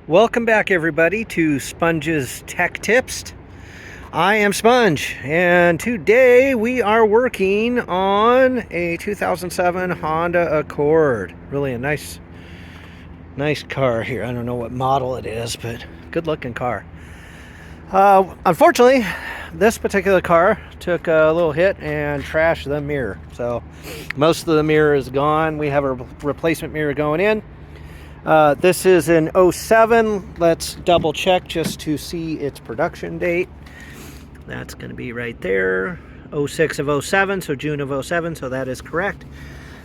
Welcome back, everybody, to Sponge's Tech Tips. I am Sponge, and today we are working on a 2007 Honda Accord. Really a nice car here. I don't know what model it is, but good looking car. Unfortunately, this particular car took a little hit and trashed the mirror. So most of the mirror is gone. We have a replacement mirror going in. This is an 07. Let's double check just to see its production date. That's going to be right there. 06 of 07, so June of 07, so that is correct.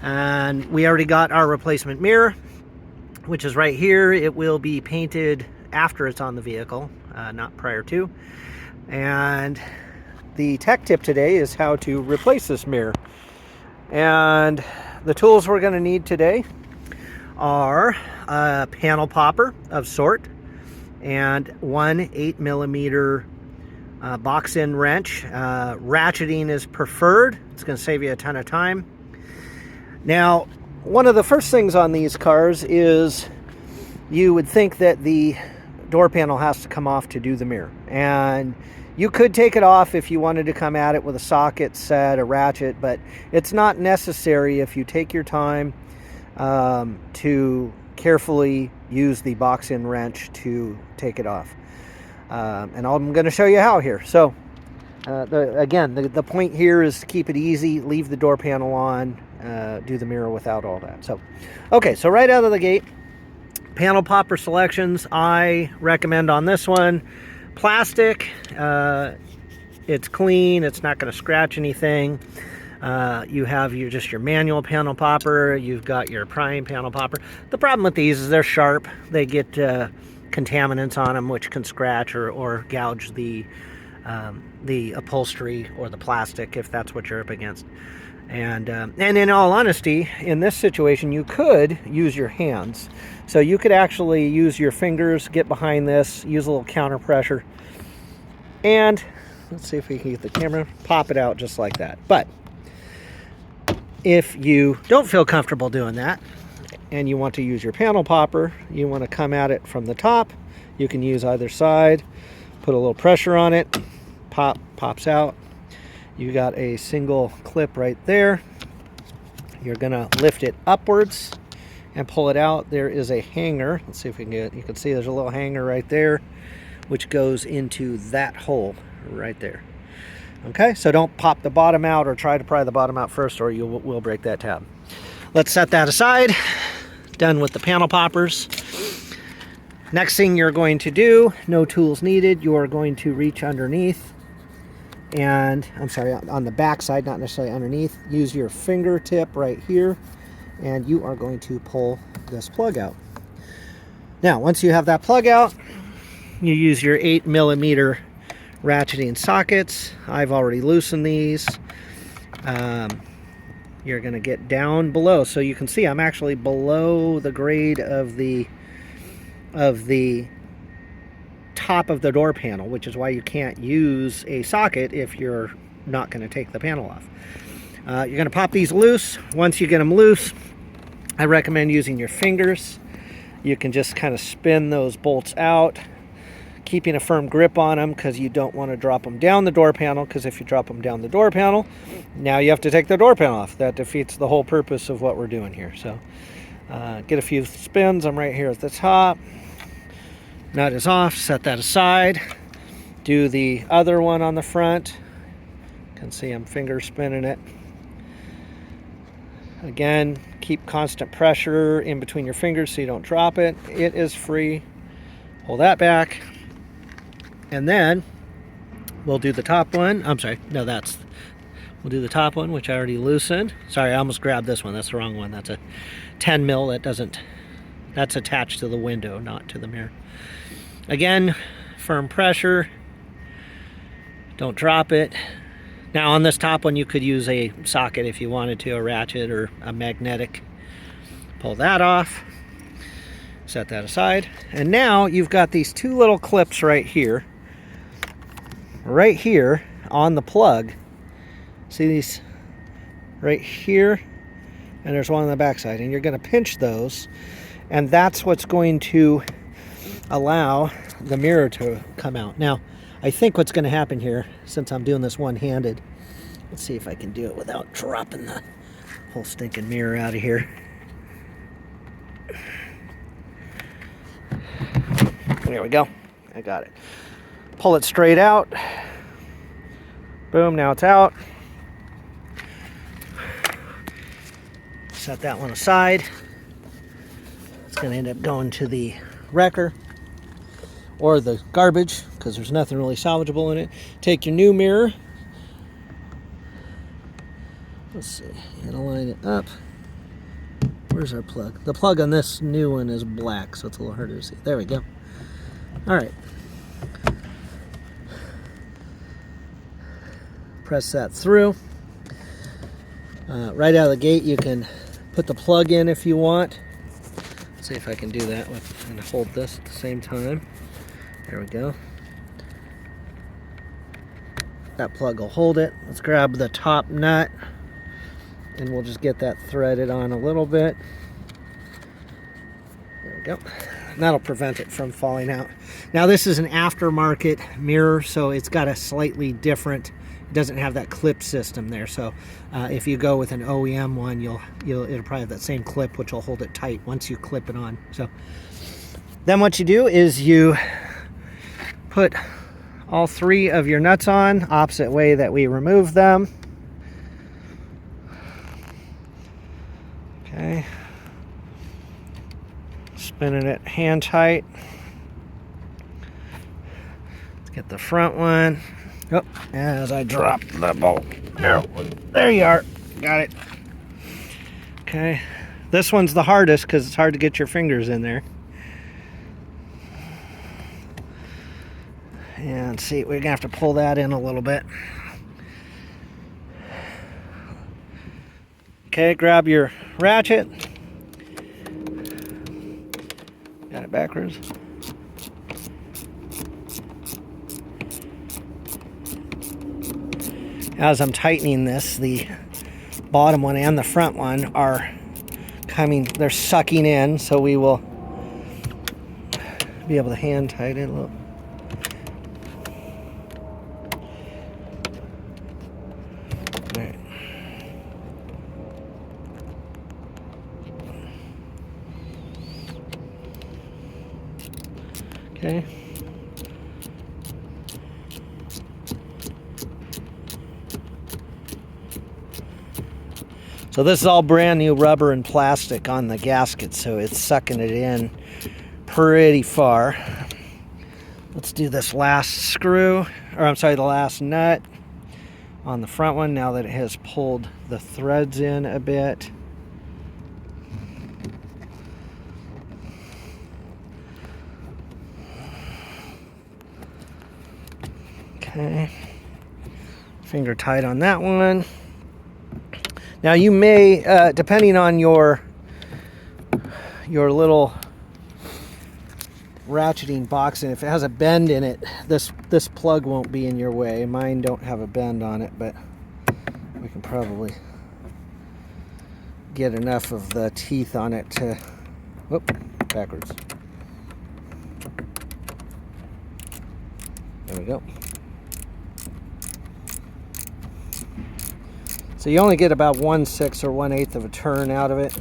And we already got our replacement mirror, which is right here. It will be painted after it's on the vehicle, not prior to. And the tech tip today is how to replace this mirror. And the tools we're going to need today are a panel popper of sort and one 8mm box-in wrench. Ratcheting is preferred. It's going to save you a ton of time. Now, one of the first things on these cars is you would think that the door panel has to come off to do the mirror, and you could take it off if you wanted to come at it with a socket set, a ratchet, but it's not necessary if you take your time to carefully use the box-in wrench to take it off. And I'm going to show you how here. So the point here is to keep it easy, leave the door panel on, do the mirror without all that. So okay, so right out of the gate, panel popper selections I recommend on this one. Plastic, it's clean, it's not going to scratch anything. You have just your manual panel popper, you've got your prime panel popper. The problem with these is they're sharp. They get contaminants on them, which can scratch or gouge the upholstery or the plastic if that's what you're up against. And in all honesty, in this situation, you could use your hands. So you could actually use your fingers, get behind this, use a little counter pressure, and let's see if we can get the camera, pop it out just like that. But if you don't feel comfortable doing that and you want to use your panel popper, you want to come at it from the top, you can use either side, put a little pressure on it, pops out. You got a single clip right there. You're gonna lift it upwards and pull it out. There is a hanger. Let's see if we can get it. You can see there's a little hanger right there which goes into that hole right there. Okay, so don't pop the bottom out or try to pry the bottom out first, or you will break that tab. Let's set that aside. Done with the panel poppers. Next thing you're going to do, no tools needed, you are going to reach underneath and, I'm sorry, on the back side, not necessarily underneath. Use your fingertip right here and you are going to pull this plug out. Now, once you have that plug out, you use your 8mm ratcheting sockets. I've already loosened these. You're going to get down below, so you can see I'm actually below the grade of the top of the door panel, which is why you can't use a socket if you're not going to take the panel off. You're going to pop these loose. Once you get them loose, I recommend using your fingers. You can just kind of spin those bolts out, keeping a firm grip on them because you don't want to drop them down the door panel, because if you drop them down the door panel, now you have to take the door panel off. That defeats the whole purpose of what we're doing here. So get a few spins. I'm right here at the top. Nut is off. Set that aside. Do the other one on the front. You can see I'm finger spinning it. Again, keep constant pressure in between your fingers so you don't drop it. It is free. Pull that back. And then we'll do the top one. I'm sorry, no, we'll do the top one, which I already loosened. Sorry, I almost grabbed this one. That's the wrong one. That's a 10 mil. That's attached to the window, not to the mirror. Again, firm pressure. Don't drop it. Now on this top one, you could use a socket if you wanted to, a ratchet or a magnetic. Pull that off. Set that aside. And now you've got these two little clips right here on the plug. See these right here? And there's one on the back side. And you're going to pinch those. And that's what's going to allow the mirror to come out. Now, I think what's going to happen here, since I'm doing this one-handed, let's see if I can do it without dropping the whole stinking mirror out of here. There we go. I got it. Pull it straight out. Boom, now it's out. Set that one aside. It's going to end up going to the wrecker or the garbage because there's nothing really salvageable in it. Take your new mirror. Let's see. I'm going to line it up. Where's our plug? The plug on this new one is black, so it's a little harder to see. There we go. All right. Press that through. Right out of the gate, you can put the plug in if you want. Let's see if I can do that and hold this at the same time. There we go. That plug will hold it. Let's grab the top nut and we'll just get that threaded on a little bit. There we go. And that'll prevent it from falling out. Now this is an aftermarket mirror, so it's got a slightly different, it doesn't have that clip system there. So if you go with an OEM one, it'll probably have that same clip, which will hold it tight once you clip it on. So then what you do is you put all three of your nuts on, opposite way that we remove them. Okay. Spinning it hand tight. Let's get the front one. Oh, as I drop the bolt. There you are. Got it. Okay. This one's the hardest because it's hard to get your fingers in there. And see, we're gonna have to pull that in a little bit. Okay, grab your ratchet. Got it backwards. As I'm tightening this, the bottom one and the front one are they're sucking in, so we will be able to hand tighten it a little. Right. Okay. So this is all brand new rubber and plastic on the gasket, so it's sucking it in pretty far. Let's do this last screw, or I'm sorry, the last nut on the front one now that it has pulled the threads in a bit. Okay, finger tight on that one. Now you may, depending on your little ratcheting box, and if it has a bend in it, this plug won't be in your way. Mine don't have a bend on it, but we can probably get enough of the teeth on it to, whoop, backwards. There we go. So you only get about 1/6 or 1/8 of a turn out of it.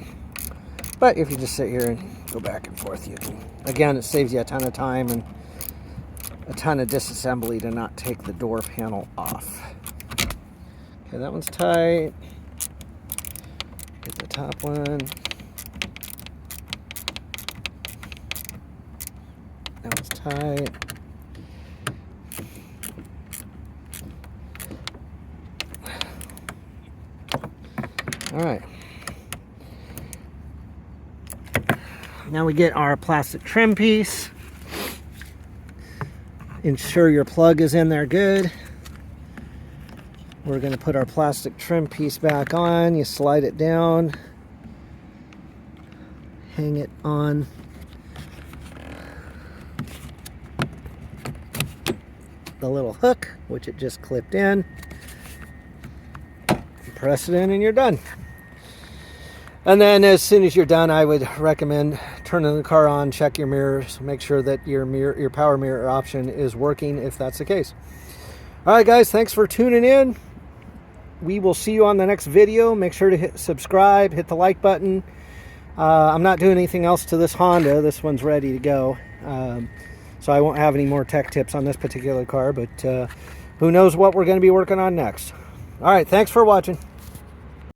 But if you just sit here and go back and forth, you can. Again, it saves you a ton of time and a ton of disassembly to not take the door panel off. Okay, that one's tight. Get the top one. That one's tight. All right. Now we get our plastic trim piece. Ensure your plug is in there good. We're going to put our plastic trim piece back on. You slide it down. Hang it on the little hook, which it just clipped in. Press it in and you're done. And then as soon as you're done, I would recommend turning the car on, check your mirrors, make sure that your power mirror option is working if that's the case. All right, guys, thanks for tuning in. We will see you on the next video. Make sure to hit subscribe, hit the like button. I'm not doing anything else to this Honda. This one's ready to go. So I won't have any more tech tips on this particular car, but who knows what we're going to be working on next. All right, thanks for watching.